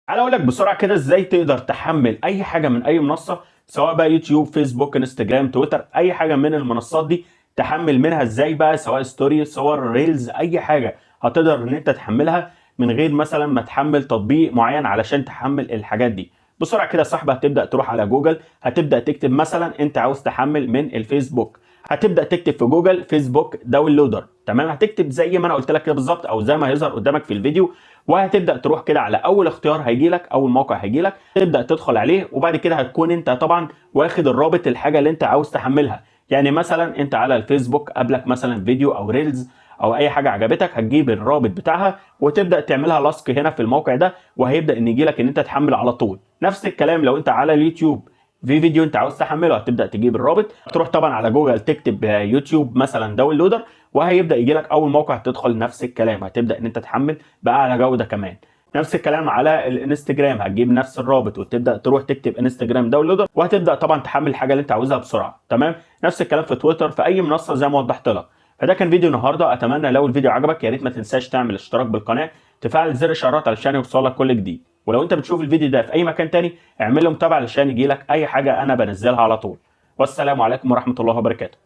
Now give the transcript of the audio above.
تعالى اقول لك بسرعه كده ازاي تقدر تحمل اي حاجه من اي منصه، سواء بقى يوتيوب، فيسبوك، انستجرام، تويتر، اي حاجه من المنصات دي تحمل منها ازاي بقى، سواء ستوري، صور، ريلز، اي حاجه هتقدر ان انت تحملها من غير مثلا ما تحمل تطبيق معين علشان تحمل الحاجات دي. بسرعه كده يا صاحبي هتبدا تروح على جوجل، هتبدا تكتب مثلا انت عاوز تحمل من الفيسبوك، هتبدا تكتب في جوجل فيسبوك داونلودر. تمام، هتكتب زي ما انا قلت لك كده بالظبط او زي ما هيظهر قدامك في الفيديو، وهتبدا تروح كده على اول اختيار هيجي لك، اول موقع هيجي لك تبدا تدخل عليه، وبعد كده هتكون انت طبعا واخد الرابط الحاجه اللي انت عاوز تحملها. يعني مثلا انت على الفيسبوك قابلك مثلا فيديو او ريلز او اي حاجه عجبتك، هتجيب الرابط بتاعها وتبدا تعملها لاصق هنا في الموقع ده، وهيبدا ان يجي لك ان انت تحمل على طول. نفس الكلام لو انت على اليوتيوب في فيديو انت عاوز تحمله، هتبدا تجيب الرابط، تروح طبعا على جوجل تكتب يوتيوب مثلا داونلودر، وهيبدا يجي لك اول موقع تدخل نفس الكلام، هتبدا ان انت تحمل باعلى جوده كمان. نفس الكلام على الانستجرام، هتجيب نفس الرابط وتبدا تروح تكتب انستجرام داونلودر، وهتبدا طبعا تحمل الحاجه اللي انت عاوزها بسرعه. تمام، نفس الكلام في تويتر، في اي منصه زي ما وضحت لك. فده كان فيديو النهارده، اتمنى لو الفيديو عجبك يا ريت ما تنساش تعمل اشتراك بالقناه، تفعل زر الاشعارات علشان يوصلك كل جديد. ولو انت بتشوف الفيديو ده في اي مكان تاني اعمل له متابعه علشان يجي لك اي حاجه انا بنزلها على طول. والسلام عليكم ورحمه الله وبركاته.